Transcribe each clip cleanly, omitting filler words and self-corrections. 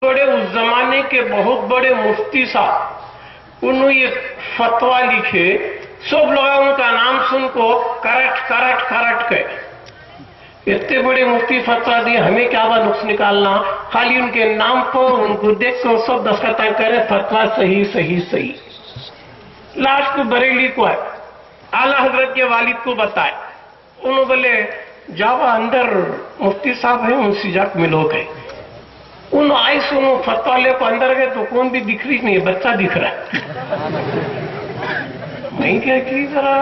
बड़े उस जमाने के बहुत बड़े मुफ्ती साहब उन्होंने ये फतवा लिखे। सब लोग उनका नाम सुनको करट करट करट के इतने बड़े मुफ्ती फतवा दिए, हमें क्या बा नुक्स निकालना, खाली उनके नाम पर उनको देख कर सब दस्तखत करें फतवा सही सही सही। लास्ट को बरेली को है, आला हजरत के वालिद को बताए। उन्होंने बोले जावा अंदर मुफ्ती साहब है, उनसे जाके मिलो गए। उन आई सुनो फतवा ले को अंदर गए तो कौन भी दिख रही नहीं है, बच्चा दिख रहा है। मैं क्या की जरा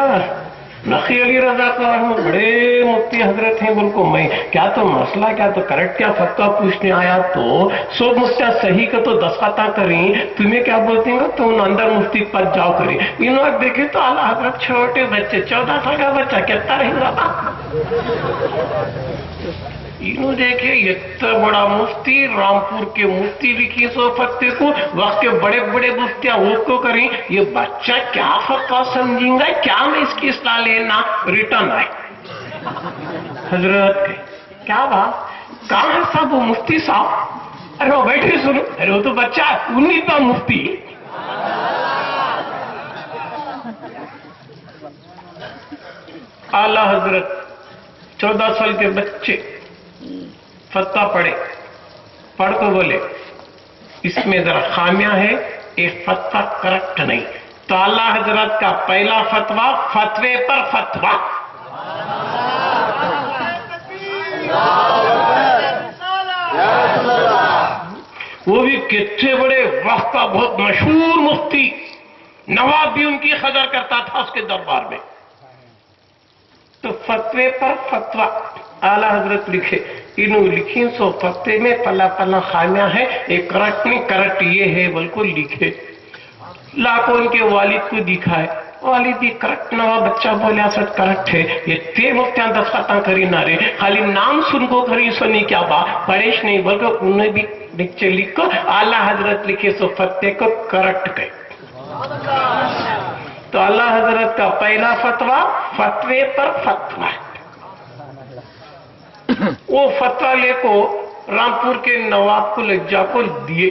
नखी अली रजा का बड़े मुफ्ती हजरत हैं, उनको मैं क्या तो मसला क्या तो करेक्ट क्या फतवा पूछने आया तो सब मुफ्तिया सही का तो दस्खता करी, तुम्हें क्या बोलती हो तो उन अंदर मुफ्ती के पास जाओ करी। इन लोग देखे तो आला हजरत छोटे बच्चे 14 साल का बच्चा कितना रहेगा। इन्हों देखे इतना बड़ा मुफ्ती, रामपुर के मुफ्ती लिखी सो फतवे को, वक्त के बड़े बड़े मुफ्तिया वो को करें, ये बच्चा क्या फतवा समझेगा, क्या मैं इसकी इस्लाह लेना। रिटर्न आए हजरत के क्या बात कहाँ है साहब वो मुफ्ती साहब। अरे वो बैठे सुनो, अरे वो तो बच्चा उन्हीं का मुफ्ती। आला हजरत 14 साल के बच्चे फतवा पढ़े, पढ़ को बोले इसमें जरा खामियां है, एक फतवा करेक्ट नहीं। तो आला हजरत का पहला फतवा फतवे पर फतवा। वो भी कितने बड़े वक्त का बहुत मशहूर मुफ्ती, नवाब भी उनकी कदर करता था उसके दरबार में। तो फतवे पर फतवा आला हजरत लिखे, इन्हों लिखी सो फतवे में पला पला खामियां है, एक करट नहीं करट ये है बिल्कुल लिखे। लाखों उनके वालिद को दिखाए, वालिद भी करट नवा बच्चा बोलिया सच करट है, ये ते मुफ्तियां दस्खता करी ना रे, खाली नाम सुन को करी सो नहीं क्या बा परेश नहीं, बल्कि उन्हें भी नीचे लिखो आला हजरत लिखे सो फतवे को करट कहे। तो अल्लाह हजरत का पहला फतवा फतवे पर फतवा। वो फतवा लेको रामपुर के नवाब को लज्जा को दिए।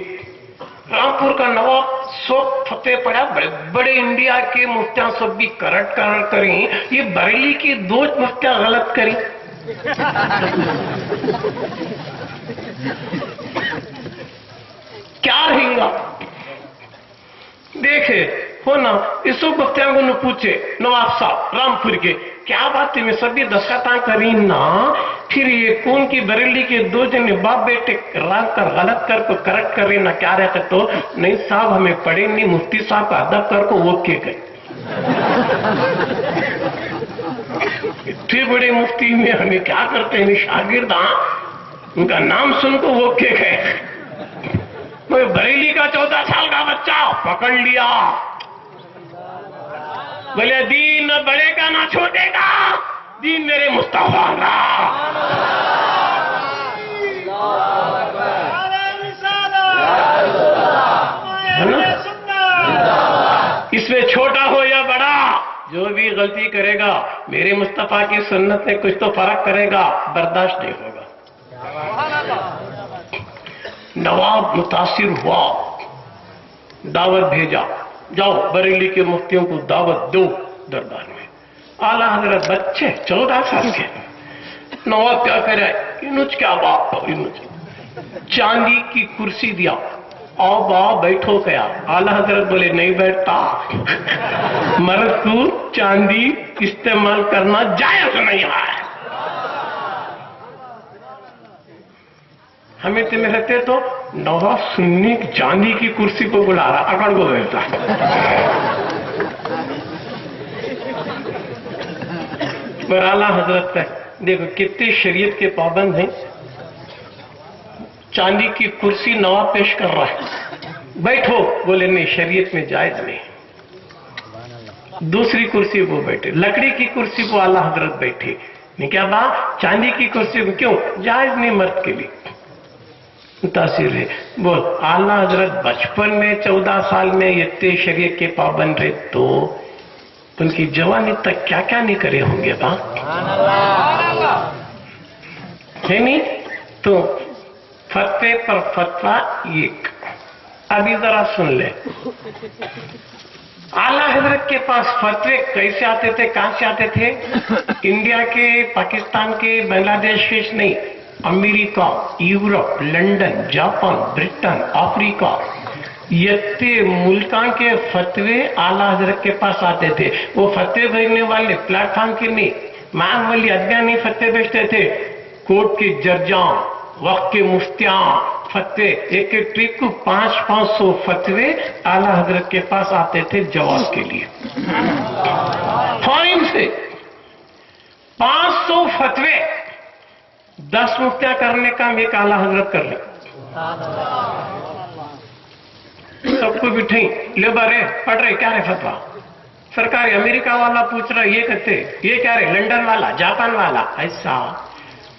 रामपुर का नवाब सब फतेह पड़ा, बड़े बड़े इंडिया के मुफ्तियां सब भी करट करट करी, ये बरेली की 2 मुफ्तियां गलत करी। क्या रहेगा देखे हो ना। इस मुफ्तियां को पूछे नवाब साहब रामपुर के क्या बात है, मैं सभी दस्खता करी ना, फिर ये कौन की बरेली के 2 जने बाप बेटे राग कर गलत कर को करेक्ट करे ना, क्या रहता तो नहीं साहब हमें पढ़े नहीं, मुफ्ती साहब का अदब कर को वो के गए। इतने बड़े मुफ्ती में हमें क्या करते हैं शागिर्द, उनका नाम सुन को वो के गए। बरेली का 14 साल का बच्चा पकड़ लिया, बोले दीन न बढ़ेगा ना छोटेगा, दीन मेरे मुस्तफा का। है ना, इसमें छोटा हो या बड़ा जो भी गलती करेगा मेरे मुस्तफा की सुन्नत में कुछ तो फर्क करेगा, बर्दाश्त नहीं होगा। नवाब मुतासिर हुआ, दावत भेजा, जाओ बरेली के मुफ्तियों को दावत दो दरबार में। आला हजरत बच्चे 14 साल के, नवाब क्या करे, इनुज क्या बाप, इनुज चांदी की कुर्सी दिया, आओ बा बैठो गया। आला हजरत बोले नहीं बैठता, मर्द को चांदी इस्तेमाल करना जायज नहीं है। हमें में रहते तो नवाब सुन्नी चांदी की कुर्सी को बुला रहा, अकड़ को बैठता। पर आला हजरत का देखो कितने शरीयत के पाबंद हैं। चांदी की कुर्सी नवाब पेश कर रहा है, बैठो, बोले नहीं शरीयत में जायज नहीं। दूसरी कुर्सी वो बैठे, लकड़ी की कुर्सी को आला हजरत बैठे, नहीं क्या बात, चांदी की कुर्सी को क्यों जायज नहीं, मर्द के लिए मुतासिर है। बोल आला हजरत बचपन में 14 साल में इतने शरीयत के पाबंद रहे तो उनकी जवानी तक क्या क्या नहीं करे होंगे बा, है नहीं। तो فتوے پر فتوا ایک. ابھی ذرا سن لیں. اعلیٰ حضرت کے پاس فتوے کیسے آتے تھے, کہاں سے آتے تھے؟ انڈیا کے, پاکستان کے, بنگلہ دیش کے نہیں, امریکہ, یورپ, لندن, جاپان, برٹن, افریقہ, یہ ملکان کے فتوے اعلیٰ حضرت کے پاس آتے تھے. وہ فتوے بھیجنے والے پلیٹ فارم کے نہیں, معمولی ادیان نہیں فتوے بھیجتے تھے. کورٹ کے ججاں, وقت کے مفتیاں فتوے, ایک ایک ٹرپ کو 500 فتوے اعلیٰ حضرت کے پاس آتے تھے جواز کے لیے. فائن سے 500 فتوے 10 مفتیاں کرنے کا ایک اعلیٰ حضرت کر لیں. سب کو بٹھیں, لے بارے پڑھ رہے کیا رہے فتوا, سرکاری امریکہ والا پوچھ رہا یہ کہتے, یہ کیا رہے لنڈن والا, جاپان والا. ایسا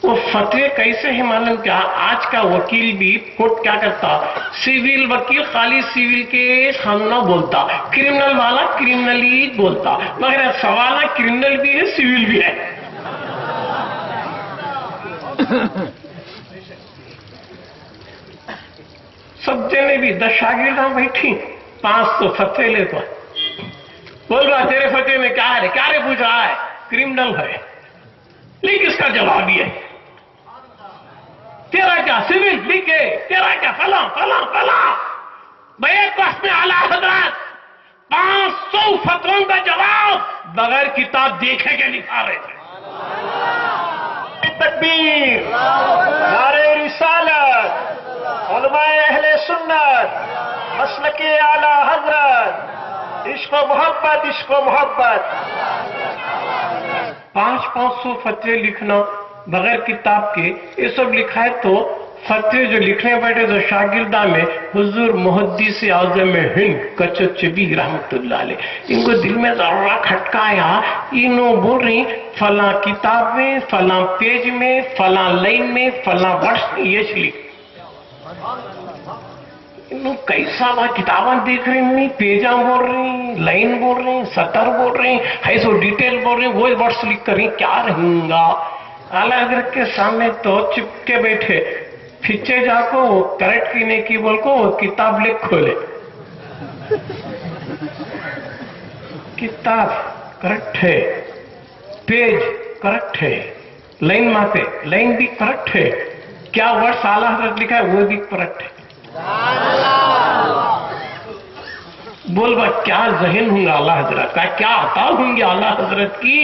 وہ فتوے کیسے ہیں معلوم کیا؟ آج کا وکیل بھی کورٹ کیا کرتا, سیویل وکیل خالی سیویل کیس ہم نہ بولتا, کرمنل والا کرمنل ہی بولتا, مگر سوالہ کرمنل بھی ہے سیویل بھی ہے. سب جنے بھی 10 شاگرداں بیٹھی 500 فتوے لے تو بول رہا تیرے فتوے میں کیا ہے, کیا رے پوچھ رہا ہے, کرمنل ہے. لیکن اس کا جواب یہ ہے, تیرا کیا سیویل لکھے, تیرا کیا فلاں فلاں فلاں. بیک وقت میں اعلیٰ حضرت 500 فتووں کا جواب بغیر کتاب دیکھے کے لکھا رہے تھے. تکبیر, نعرہ رسالت, علماء اہل سنت, مسلک اعلیٰ حضرت, عشق و محبت, عشق و محبت. 500 فتوے لکھنا بغیر کتاب کے, یہ سب لکھا ہے. تو فتوے جو لکھنے بیٹھے تو شاگردہ میں حضور محدث اعظم ہند کچچبی رحمت اللہ علیہ, ان کو دل میں ذرا کھٹکایا. انہوں بول رہی فلاں کتاب میں, فلاں پیج میں, فلاں لائن میں, فلاں ورس میں یہ لکھ. انہوں کیسا وہ کتاباں دیکھ رہے ہیں, پیجاں بول رہے ہیں, لائن بول رہے ہیں, سطر بول رہے ہیں, ہے سو ڈیٹیل بول رہے ہیں, وہ ورڈز لکھ کر رہے ہیں. کیا رہیں گا اعلیٰ حضرت کے سامنے تو چپ کے بیٹھے, پھچے جا کو کریکٹ کی نہیں کی بول کو کتاب لکھ کھولے. کتاب کریکٹ ہے, پیج کریکٹ ہے, لائن ماتے لائن بھی کریکٹ ہے, کیا ورڈز اعلیٰ حضرت لکھا ہے وہ بھی کریکٹ ہے. بول با کیا ذہن ہوں گا اعلیٰ حضرت کا, کیا عطا ہوں گے اعلیٰ حضرت کی.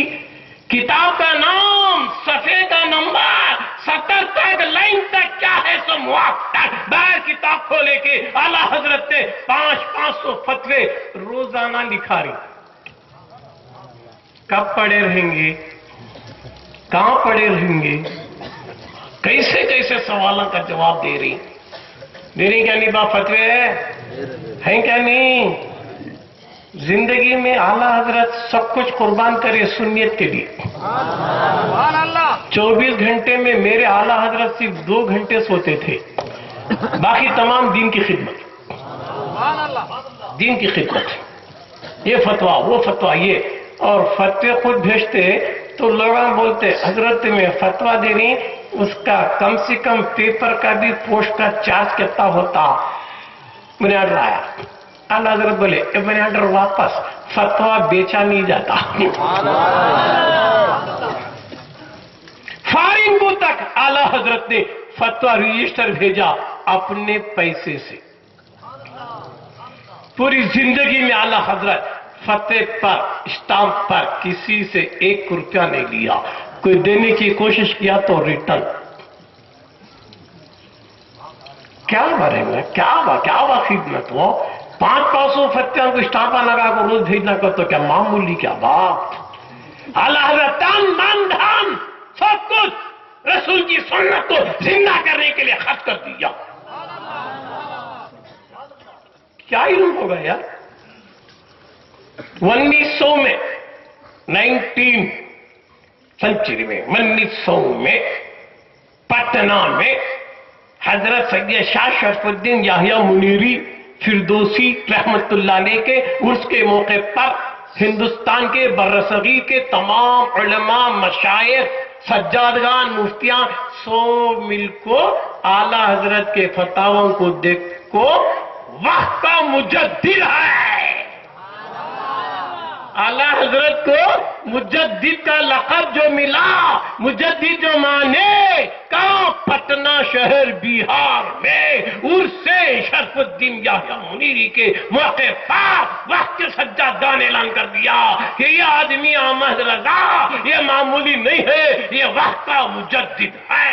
کتاب کا نام, صفحے کا نمبر, سطر تک, لائن تک کیا ہے سو موافق. باہر کتاب کھولے کے اعلیٰ حضرت نے 500 فتوے روزانہ لکھا رہی. کب پڑھے رہیں گے, کہاں پڑھے رہیں گے, کیسے کیسے سوالوں کا جواب دے رہی. دے رہی کیا نہیں با فتوے ہیں کیا نہیں. زندگی میں اعلیٰ حضرت سب کچھ قربان کرے سنیت کے لیے. 24 گھنٹے میں میرے اعلیٰ حضرت صرف 2 گھنٹے سوتے تھے, باقی تمام دین کی خدمت, دین کی خدمت. یہ فتوا وہ فتوا یہ, اور فتوے خود بھیجتے تو لوگ بولتے حضرت میں فتوا دے رہی, اس کا کم سے کم پیپر کا بھی پوسٹ کا چارج کتنا ہوتا. منی آرڈر آیا, اعلیٰ حضرت بولے منی آرڈر واپس, فتوا بیچا نہیں جاتا. فارنگو تک اعلیٰ حضرت نے فتوا رجسٹر بھیجا اپنے پیسے سے. پوری زندگی میں اعلیٰ حضرت فتوے پر, اسٹامپ پر کسی سے 1 روپیہ نہیں لیا. کوئی دینے کی کوشش کیا تو ریٹرن. کیا بارے میں کیا با خدمت. وہ 500 فتووں کو اسٹامپا لگا کو روز بھیجنا کر تو کیا معمولی کیا بات. اعلیٰ حضرت تن من دھن سب کچھ رسول کی سنت کو زندہ کرنے کے لیے خرچ کر دیا. کیا علم ہوگا یار. 1900 میں 19 سنچری میں 1900 میں پٹنہ میں حضرت سید شاہ شرف الدین یحییٰ منیری فردوسی رحمت اللہ علیہ کے عرس کے موقع پر ہندوستان کے برصغیر کے تمام علماء, مشائخ, सज्जादगान मुफ्तियां सब मिल को आला हजरत के फतावों को देख को वक्त का मुजद्दिद है। आला हजरत को मुजद्दिद का लक़ब जो मिला, मुजद्दिद जो माने का पटना शहर बिहार में उर्से शरफुद्दीन याह्या मुनीरी के मौके पर वक्त के सज्जादगान ऐलान कर दिया कि ये आदमी अहमद रजा ये मामूली नहीं है, ये वक्त का मुजद्दिद है।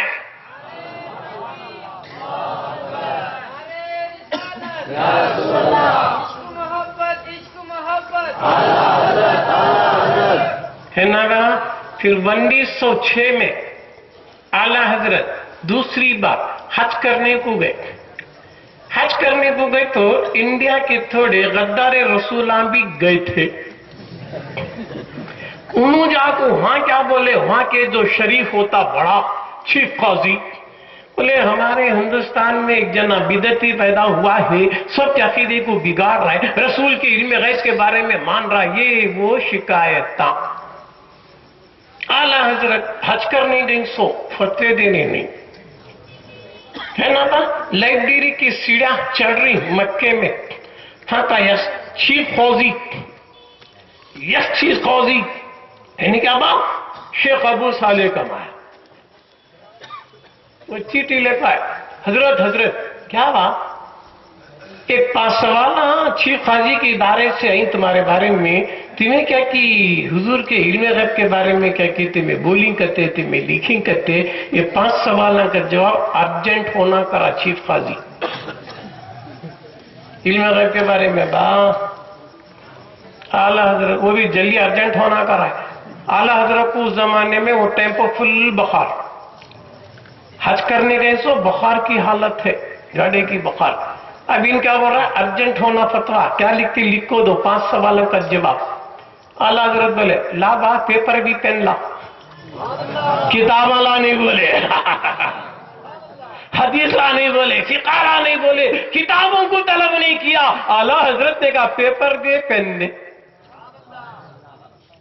है ना। फिर 1906 में आला हजरत दूसरी बार हज करने को गए। हज करने को गए तो इंडिया के थोड़े गद्दारे रसूलां भी गए थे। उन्होंने जाको वहां क्या बोले, वहां के जो शरीफ होता बड़ा चीफ काजी बोले हमारे हिंदुस्तान में एक जना बिदती पैदा हुआ है, सब के अकीदे को बिगाड़ रहा है, रसूल के इल्म गैब के बारे में मान रहा है, ये वो शिकायत। आला हजरत हज करने नहीं सो फतवे देने नहीं, है ना। लाइब्रेरी की सीढ़ियां चढ़ रही मक्के में था चीफ कौजी, चीफ कौजी यानी क्या बात, शेख अबू साले कमाया। वो चीटी लेता है, हजरत हजरत क्या बात, एक पांच सवाल चीफ काजी के बारे से आई तुम्हारे बारे में, तुम्हें क्या कि हुजूर के इल्म गैब के बारे में क्या कि तुम्हें बोलिंग करते, तुम्हें लिखिंग करते, ये 5 सवाल का जवाब अर्जेंट होना करा चीफ काजी। इल्म गैब के बारे में बा आला हजरत वो भी जल्दी अर्जेंट होना करा है। आला हजरत को उस जमाने में वो टेम्पो फुल बुखार, हज करने गए सो बुखार की हालत है, गाड़ी की बुखार। अब इन क्या बोल रहा है, अर्जेंट होना फतवा, क्या लिखते लिखो दो 5 सवालों का जवाब। आला हजरत बोले ला बा पेपर भी पेन ला, किताब ला नहीं बोले हदीस ला नहीं बोले, फिक़ह ला नहीं बोले, किताबों को तलब नहीं किया। आला हजरत ने कहा पेपर दे पेन दे,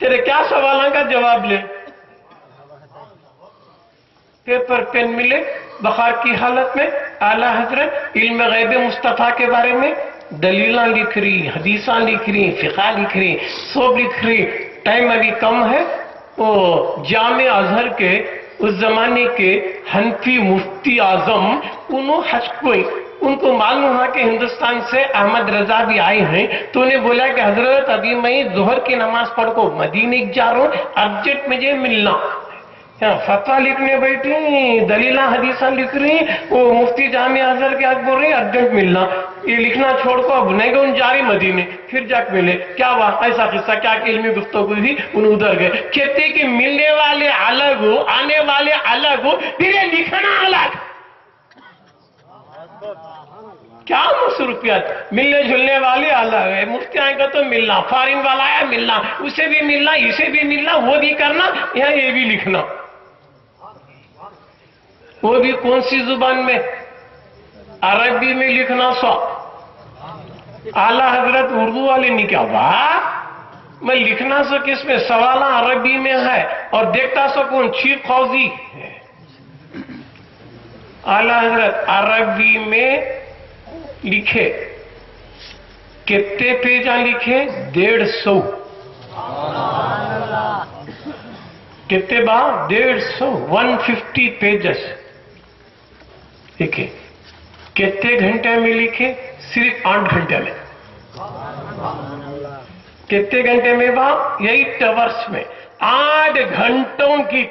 तेरे क्या सवालों का जवाब ले। पेपर पेन मिले बुखार की हालत में, आला हजरत इल्म गैब मुस्तफा के बारे में दलीलां लिख रही, हदीसां लिख रही, फिक़ह लिख रही, सब लिख रही। टाइम अभी कम है। वो जामे अजहर के उस जमाने के हनफी मुफ्ती आजम उन्होंने हज कोई, उनको मालूम हुआ कि हिंदुस्तान से अहमद रजा भी आए हैं, तो उन्हें बोला कि हजरत अभी मैं जोहर की नमाज पढ़ को मदीने जा रहा हूँ, अर्जेंट मुझे मिलना। फतवा लिखने बैठी, दलीला हदीसा लिख रही, वो मुफ्ती जामे अजहर के आगे बोल रही अर्जेंट मिलना। ये लिखना छोड़ को अब नहीं गए जा रही मदीने, फिर जाके मिले। क्या हुआ, ऐसा किस्सा क्या कि इल्मी गुफ्तगू हुई, उन उधर गए। कहते कि मिलने वाले अलग हो, आने वाले अलग हो, फिर ये लिखना अलग। क्या मसरूफियत, मिलने जुलने वाले अलग है। मुफ्ती आएगा तो मिलना, फॉरेन वाला आया मिलना, उसे भी मिलना, इसे भी मिलना, वो भी करना, यहाँ ये भी लिखना। वो भी कौन सी जुबान में, अरबी में लिखना। सो आला हजरत उर्दू वाले ने क्या वाह, मैं लिखना सो किसमें, सवाल अरबी में है और देखता सो कौन, चीफ काजी है। आला हजरत अरबी में लिखे, कितने पेजा लिखे, 150। कितने बा, 150, 150 पेजेस लिखे। कितने घंटे में लिखे, सिर्फ 8 घंटे में। कितने घंटे में बा, 8 आवर्स में, 8 घंटों की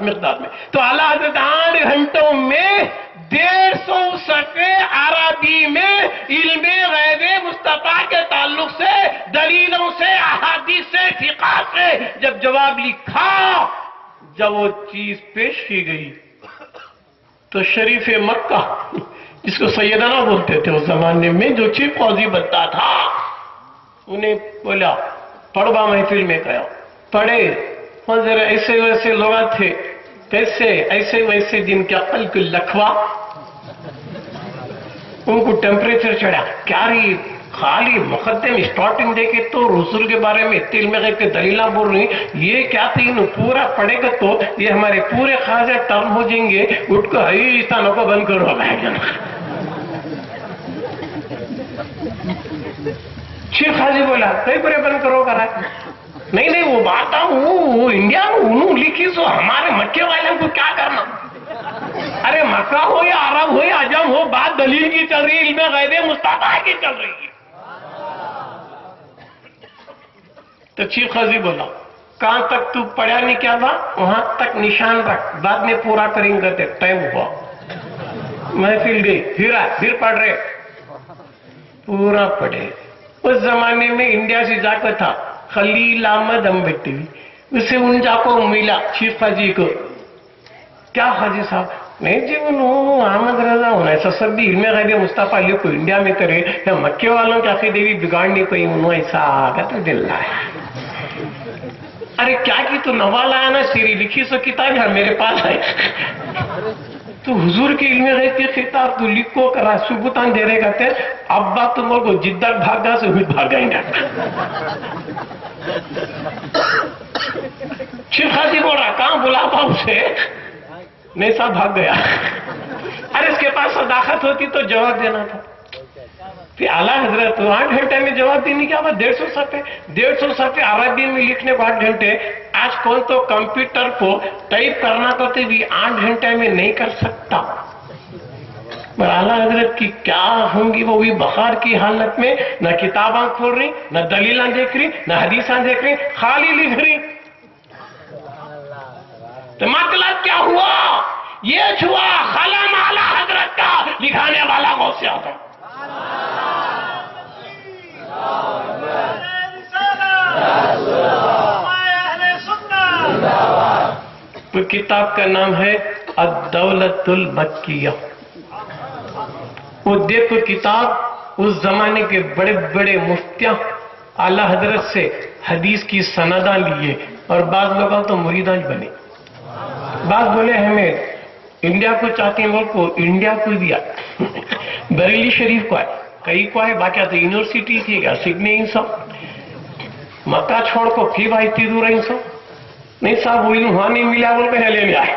मिक़दार में। तो आला हज़रत 8 घंटों में 150 सफ़े अरबी में इल्मे गैब मुस्तफा के ताल्लुक से, दलीलों से, अहादीस से, फिक़ह से जब जवाब लिखा, जब वो चीज पेश की गई तो शरीफ मक्का, जिसको सैयदना बोलते थे उस जमाने में, जो चीफ काजी बनता था, उन्हें बोला पढ़वा महफिल में गया, पढ़े। जरा ऐसे वैसे लोग थे, कैसे ऐसे वैसे जिनके अकल को लखवा, उनको टेम्परेचर चढ़ा, क्या रही खाली मुकद्दम स्टार्टिंग देखे तो रसूल के बारे में तिल में के दलीला बोल रही, ये क्या थी, पूरा पढ़ेगा तो ये हमारे पूरे खासे टर्म हो जाएंगे। उठ को हई स्थानों को बंद करो भाई। शेख हाजी बोला कई पूरे बंद करो करा, नहीं नहीं वो बात वो इंडिया में उन्होंने लिखी सो हमारे मक्के वाले को क्या करना। अरे मक्का हो या अरब हो या अजम हो, बात दलील की चल रही है, इल्मे गैब मुस्तफा की चल रही है। तो शेख हाजी बोला कहां तक तू पढ़ा नहीं क्या था, वहां तक निशान रख, बाद में पूरा करेंगे। टाइम हुआ, महफिल गई, फिर पढ़ रहे, पूरा पढ़े। उस जमाने में इंडिया से जाकर था खलील अहमद अम्बेटी, उसे उन जाको मिला शेख हाजी को, क्या हाजी साहब नहीं जी अहमद रजा होना ऐसा सब भी इल्मे गैब मुस्तफा लियो को इंडिया में करे या मक्के वालों की आखिर देवी बिगाड़नी कोई उन्होंने ऐसा आगा तो दिल लाया। अरे क्या की तो नवा लाया ना, सीरी लिखी सो किताब है मेरे पास है, तो हुजूर के इल्मे गैब की किताब तो लिखो करा सुबुतान दे रहे कहते अब्बा तुम को जिद्दत भागा से भी भागाएंगे। शेख हाजी बोल रहा कहां बुलावा उसे, नहीं साहब भाग गया। अरे इसके पास सदाकत होती तो जवाब देना था। फिर आला हजरत 8 घंटे में जवाब देने की बात, 150 सफ़े अरबी में लिखने को 8 घंटे। आज कौन तो कंप्यूटर को टाइप करना तो भी 8 घंटे में नहीं कर सकता। पर आला हजरत की क्या होंगी वो भी बखार की हालत में, न किताबां खोल रही, न दलीलां देख रही, न हदीसां देख रही, खाली लिख रही। तो मतलब क्या हुआ, ये हुआ खलम आला हजरत का लिखाने वाला गौसे आजम। तो किताब का नाम है अद-दौलतुल मक्किया। वो देखो किताब, उस जमाने के बड़े बड़े मुफ्तियां आला हजरत से हदीस की सनदा लिए और बाद लोगों तो मुरीदान बने। बात बोले हमें इंडिया को चाहते हैं, को इंडिया को दिया बरेली शरीफ को है, कई को है, बाकी तो यूनिवर्सिटी थी क्या सिडनी इन सब, मक्का छोड़ को फी भाई इतनी दूर इन सब नहीं साहब वही वहां नहीं मिला बोल के ले आए।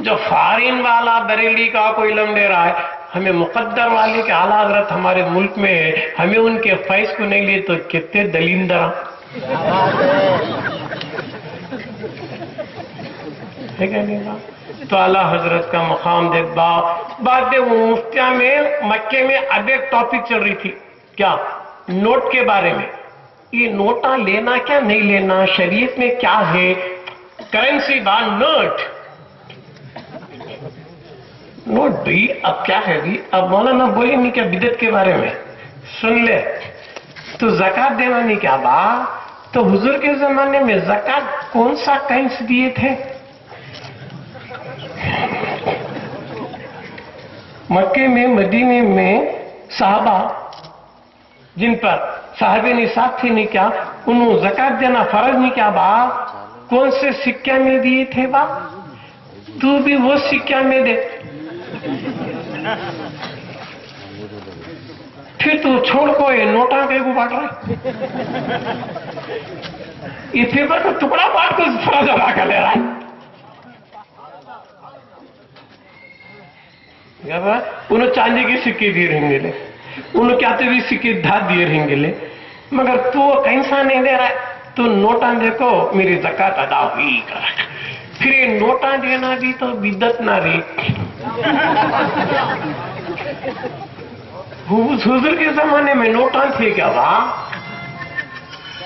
जो फॉरेन वाला बरेली का कोई इल्म दे रहा है, हमें मुकद्दर वाले के आला हजरत हमारे मुल्क में है, हमें उनके फैज को नहीं ले तो कितने दलींदरा तो आला हजरत का मकाम देख बाद वो मुफ्तिया में मक्के में अब एक टॉपिक चल रही थी, क्या नोट के बारे में। ये नोटा लेना क्या नहीं लेना, शरीयत में क्या है, करेंसी बा नोट भी अब क्या है भी। अब मौलाना बोले नहीं क्या बिदत के बारे में, सुन ले तो ज़कात देना नहीं क्या बा। तो हुजूर के जमाने में ज़कात कौन सा करेंसी दिए थे, मक्के में मदीने में साहबा जिन पर साहबे निसाब थे नहीं क्या, उन्होंने ज़कात देना फर्ज नहीं क्या बा, कौन से सिक्का में दिए थे बा, तू भी वो सिक्का में दे। फिर तू छोड़ को ये नोटा के को बांट रहा, ये पेपर का टुकड़ा बांट को फर्ज अदा कर ले रहा है। उन्होंने चांदी के सिक्के दिए रहेंगे ले, उन्होंने क्या तो भी सिक्के धात दिए रहेंगे ले, मगर तू कैसा नहीं दे रहा है, तू नोटा देखो मेरी ज़कात अदा हुई कर। फिर ये नोटा देना भी तो बिदत ना रे। हुजूर के जमाने में नोटा थे क्या वाह,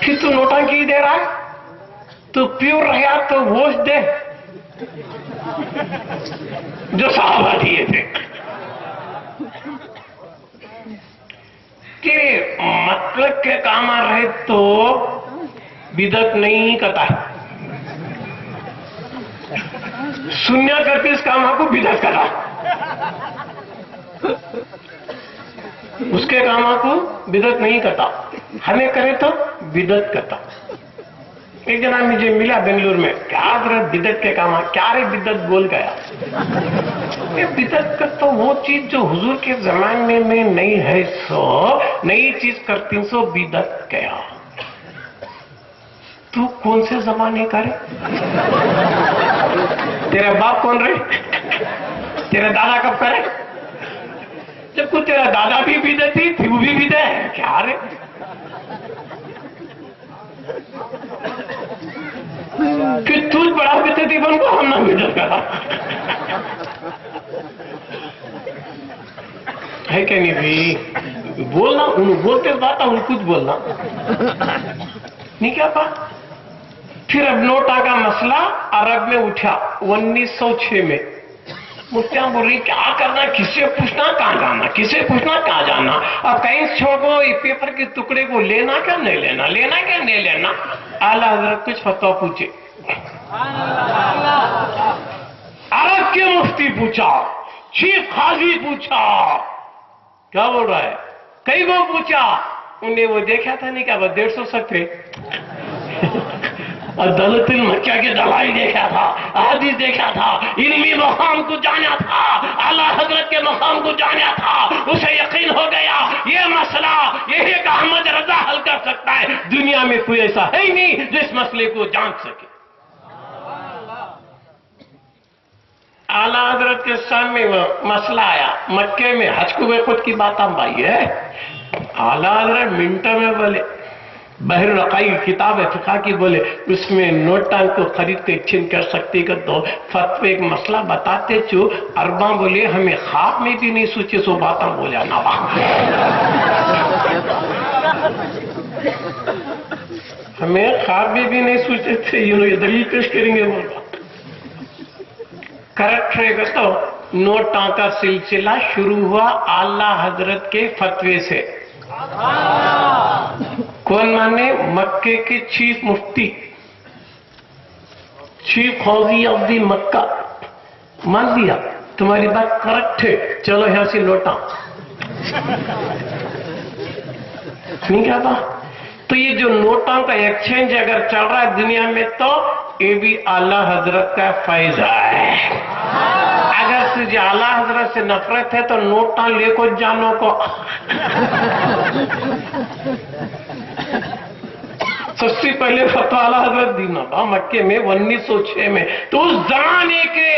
फिर तू नोटा की दे रहा है, तू प्योर रहा तो वोश दे जो साहबा दिए थे। कि मतलब के काम आ रहे तो बिदत नहीं करता, सुन्या करते इस काम को बिदत करा, उसके काम को बिदत नहीं करता, हमें करे तो बिदत करता। एक जना मुझे मिला बेंगलुरु में, क्या बिदत के काम, क्या रे बिदत बोल गया। ये बिदअत का तो वो चीज जो हुजूर के जमाने में नहीं है, सो नई चीज करती सो बिदअत क्या। तू कौन से जमाने का रे? तेरा बाप कौन रे? तेरा दादा कब करे? जब को तेरा दादा भी बिदअती थी, वो भी बिदअत है क्या रे? कि तू बड़ा बिदअती बन को हम ना बिदअत करा है क्या नहीं भाई? बोलना उन बोलते बात उन कुछ बोलना नहीं क्या पा। फिर अब नोटा का मसला अरब में उठा 1906 में। मुफ्तियां बोल रही क्या करना, किससे पूछना कहां जाना, किससे पूछना कहां जाना। अब कहीं छोड़ो ये पेपर के टुकड़े को लेना क्या नहीं लेना, लेना क्या नहीं लेना। आला हजरत कुछ फतवा पूछे, अरब के मुफ्ती पूछा, चीफ काजी पूछा, क्या बोल रहा है, कई को पूछा। उन्हें वो देखा था नहीं क्या, 150 सकते और दलतुल मक्का के दलाई देखा था, हदीस देखा था, इल्मी मकाम को जाना था, आला हजरत के मकाम को जाना था। उसे यकीन हो गया ये मसला यही एक अहमद रजा हल कर सकता है, दुनिया में कोई ऐसा है ही नहीं जो इस मसले को जान सके। आला हजरत के सामने मसला आया मक्के में, हज को खुद की बात हम भाई है। आला हजरत मिनटों में बोले, बहरुल अक़ाइद किताब है फिक़ह की, बोले उसमें नोटा को खरीद के एक्सचेंज कर सकते का तो फतवे एक मसला बताते चो। अरबा बोले हमें ख्वाब में भी नहीं सोचे सो बात बोला ना। हमें ख्वाब में भी नहीं सोचे थे ये दलील पेश करेंगे। बोला करेक्ट रहेगा तो नोटा का सिलसिला शुरू हुआ आला हजरत के फतवे से। कौन माने? मक्के के चीफ मुफ्ती, चीफ काजी ऑफ दी मक्का मान लिया तुम्हारी बात करेक्ट है, चलो यहां से लौटा नहीं क्या बात। तो ये जो नोटों का एक्सचेंज अगर चल रहा है दुनिया में तो ये भी आला हजरत का फायदा है। अगर तुझे आला हजरत से नफरत है तो नोटा लेको जानो को। सबसे पहले फतवा आला हजरत दीना था मक्के में 1906 में। तो उस जमाने के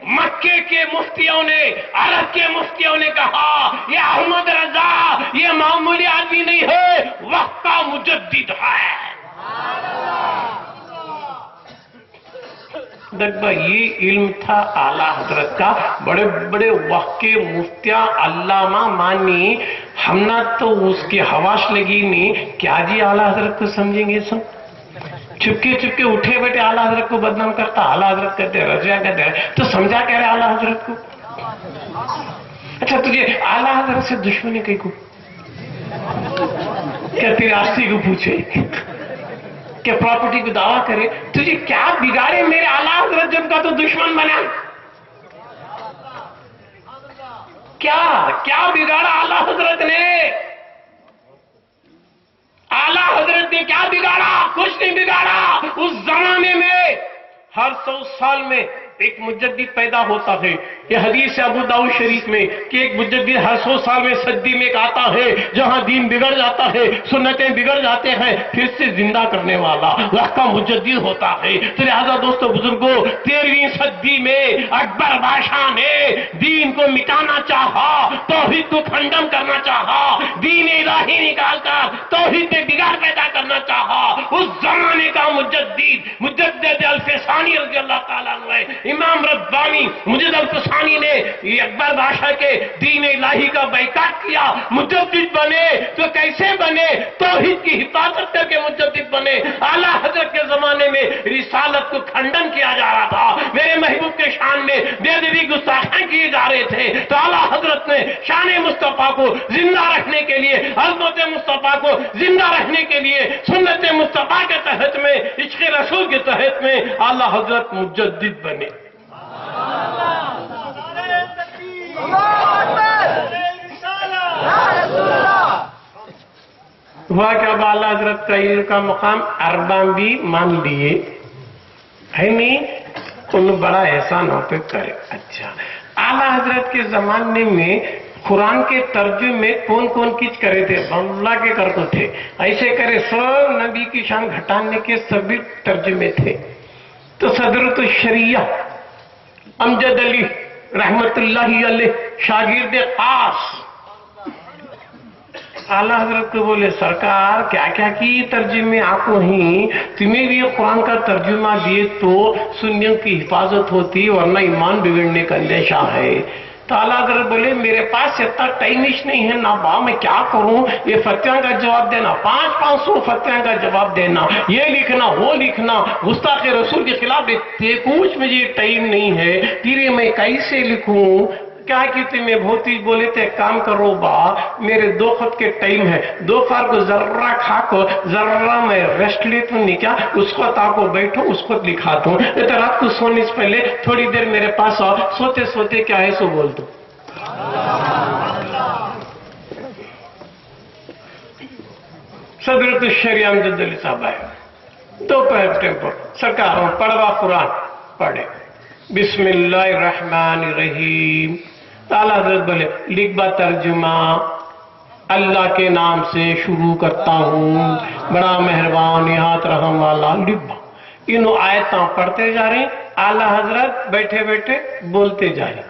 मक्के के मुफ्तियों ने, अरब के मुफ्तियों ने कहा ये अहमद रजा ये मामूली आदमी नहीं है, वक्त का मुजद्दिद है। देखो ये इल्म था आला हजरत का। बड़े बड़े वक्त के मुफ्तिया अल्लामा मानी, हमना तो उसकी हवाश लगी नहीं। क्या जी आला हजरत को समझेंगे सब? चुपके चुपके उठे बैठे आला हजरत को बदनाम करता, आला हजरत कहते रजिया कहते, तो समझा कह रहे आला हजरत को। अच्छा तुझे आला हजरत से दुश्मनी कहीं को क्या तेरे आस्ती को पूछे, क्या प्रॉपर्टी को दावा करे, तुझे क्या बिगाड़े मेरे आला हजरत जब का तो दुश्मन बना? क्या क्या बिगाड़ा आला हजरत ने? आला हजरत ने क्या बिगाड़ा? कुछ नहीं बिगाड़ा। उस जमाने में हर 100 साल में एक मुजद्दिद पैदा होता है। यह हदीस है अबू दाऊद शरीफ में कि एक मुजद्दिद हर 100 साल में सदी में एक आता है जहां दीन बिगड़ जाता है, सुन्नतें बिगड़ जाते हैं, फिर से जिंदा करने वाला वह का मुजद्दिद होता है। तो लिहाजा दोस्तों बुजुर्गों, 13वीं सदी में अकबर बादशाह ने दीन को मिटाना चाहा, तौहीद को खंडन करना चाहा, दीन इलाही निकालकर तौहीद में बिगाड़ पैदा करना चाहा। उस जमाने का मुजद्दिद अल-फिसानी रज़ियल्लाहु ताला अन्हु है। इमाम रब्बानी मुजद्दिद अल-फिसानी ने ये अकबर बादशाह के दीन इलाही का बाइकाट किया। मुजद्दिद बने तो कैसे बने? तौहीद की हिफाजत करके मुजद्दिद बने। आला हजरत के जमाने में रिसालत को खंडन किया जा रहा था, मेरे महबूब के शान में बेदबी गुस्ताखी किए जा रहे थे। तो आला हजरत ने शान मुस्तफा को जिंदा रखने के लिए, अज़मत मुस्तफा को जिंदा रखने के लिए, सुन्नत मुस्तफा के तहत में, इश्क़ रसूल के तहत में आला हजरत मुजद्दिद बने। हुआ क्या? आला हजरत का इल्म का मुकाम अरबा भी मान लिए है नहीं, उन बड़ा एहसान हो पे करे। अच्छा आला हजरत के जमाने में कुरान के तर्जुमे कौन कौन किच करे थे? अल्लाह के करते थे। ऐसे करे सब नबी की शान घटाने के सभी तर्जुमे थे। तो सदरत शरिया अमजद अली रहमतुल्लाहि अलैह शागिर्द खास आला हजरत को बोले, सरकार क्या क्या की तर्जुमे आपको ही, तुम्हें भी कुरान का तर्जुमा दिए तो सुन्नियों की हिफाजत होती, वरना ईमान बिगड़ने का अंदेशा है। तो आला हजरत बोले, मेरे पास इतना टाइम नहीं है ना बा, मैं क्या करूं? ये फतवा का जवाब देना, 500 फतवा का जवाब देना, ये लिखना वो लिखना, गुस्ताखे रसूल के खिलाफ, कुछ मुझे टाइम नहीं है, तेरे मैं कैसे लिखूं? क्या कि तुम्हें बहुत ही बोले थे, काम करो बा, मेरे 2 खत के टाइम है, 2 फार को जर्रा खा को जर्रा मैं रेस्ट लेता हूँ, नहीं क्या उसको ताको बैठो उसको लिखाता हूँ। तो रात को सोने से पहले थोड़ी देर मेरे पास आओ, सोते सोते क्या है सो बोल दो। सदरत शरिया अमजद अली साहब आए, दोपहर टेम्पो, सरकार पढ़वा कुरान पढ़े, बिस्मिल्लाहिर्रहमानिर्रहीम। आला हजरत बोले, लिख बा तर्जुमा, अल्लाह के नाम से शुरू करता हूँ, बड़ा मेहरबान याद रहम वाला। लिख बा इन आयतां पढ़ते जा रहे, आला हजरत बैठे बैठे बोलते जा रहे।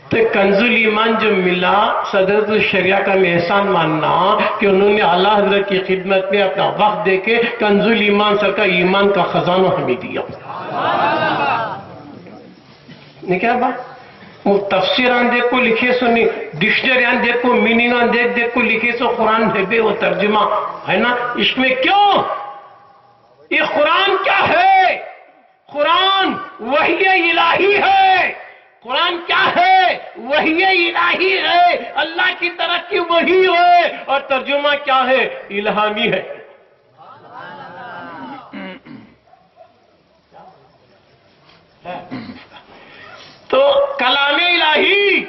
तो कंजुल ईमान जो मिला सदरत शरिया का मैं एहसान मानना कि उन्होंने आला हजरत की खिदमत में अपना वक्त देके कंजुल ईमान सर का ईमान का खजाना हमें दिया। नहीं क्या बात? वो तफसीरान देख को लिखे सुनी, डिक्शनरियां देख को, मीनिंग देख देख को लिखे सो कुरान है, वो तर्जुमा है ना। इसमें क्यों? ये कुरान क्या है? कुरान वही इलाही है। कुरान क्या है? वही इलाही है, अल्लाह की तरफ की वही है, और तर्जुमा क्या है? इल्हामी है। तो कलामे इलाही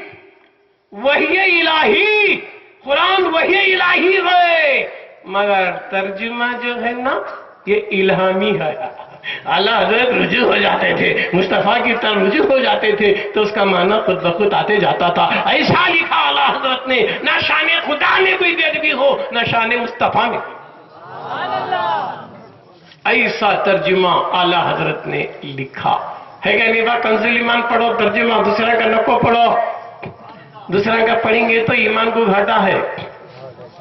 वही इलाही, कुरान वही इलाही है, मगर तर्जुमा जो है ना ये इल्हामी है। आला हजरत रुजू हो जाते थे, मुस्तफा की तरफ रुजू हो जाते थे, तो उसका माना खुद बखुद आते जाता था। ऐसा लिखा आला हजरत ने, ना शान खुदा में कोई बेदबी हो, ना शान मुस्तफा में। ऐसा तर्जुमा आला हजरत ने लिखा है क्या? नहीं बा, कंजुल ईमान पढ़ो, तर्जुमा दूसरा का नको पढ़ो, दूसरा का पढ़ेंगे तो ईमान को घाटा है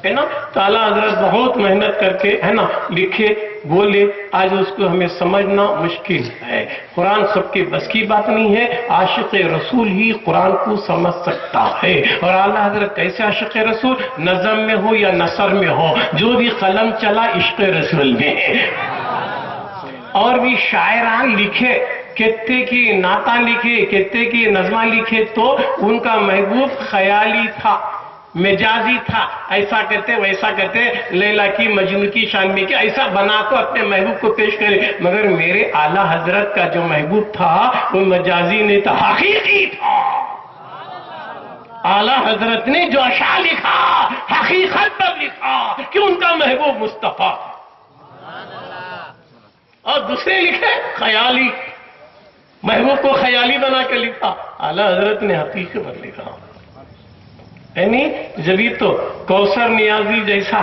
ना। तो आला हजरत बहुत मेहनत करके है ना लिखे, बोले, आज उसको हमें समझना मुश्किल है। कुरान सबके बस की बात नहीं है, आशिक रसूल ही कुरान को समझ सकता है। और आला हजरत कैसे आशिक रसूल? नज़म में हो या नसर में हो, जो भी कलम चला इश्क रसूल में। और भी शायरान लिखे, कितने की नाता लिखे, कितने की नज़मा लिखे, तो उनका महबूब ख्याली था, मिजाजी था, ऐसा करते वैसा करते, लैला की मजनू की शान में कि ऐसा बना को अपने महबूब को पेश करे। मगर मेरे आला हजरत का जो महबूब था वो मजाजी नहीं था, हकीकी था। आला हजरत ने जो अशा लिखा हकीकत पर लिखा कि उनका महबूब मुस्तफा, और दूसरे लिखे ख्याली, महबूब को ख्याली बना के लिखा, आला हजरत ने हकीकत पर लिखा। यानी जभी तो कौसर नियाजी जैसा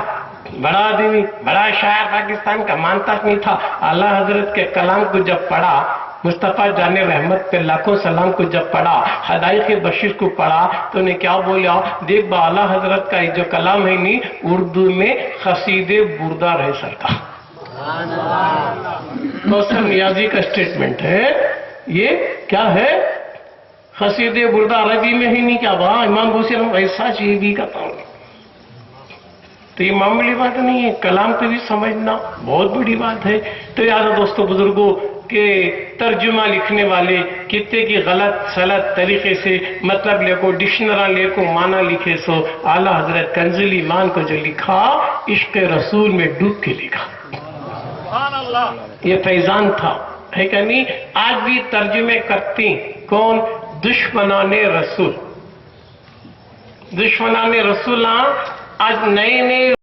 बड़ा आदमी, बड़ा शायर पाकिस्तान का मानता नहीं था, आला हजरत के कलाम को जब पढ़ा, मुस्तफा जाने रहमत पे लाखों सलाम को जब पढ़ा, हदायत बशीर को पढ़ा, तो उन्हें क्या बोला? देख बा, आला हजरत का जो कलाम है नी उर्दू में खसीदे बुरदार है सर का। कौसर नियाजी का स्टेटमेंट है, ये क्या है? खसीदे बुरदा अरबी में ही नहीं क्या वहां इमाम हुसैन ऐसा चीज भी करता हूं। तो ये मामूली बात नहीं है, कलाम को भी समझना बहुत बड़ी बात है। तो यार दोस्तों बुजुर्गों के तर्जुमा लिखने वाले कितने की गलत सलत तरीके से मतलब लेको, डिक्शनरी लेको, माना लिखे सो। आला हजरत कंजुल ईमान को जो लिखा इश्क रसूल में डूब के लिखा, ये फैजान था, है क्या नहीं? आज भी तर्जुमे करती कौन? दुश्मनाने रसूल। दुश्मनाने रसूल आज नए नए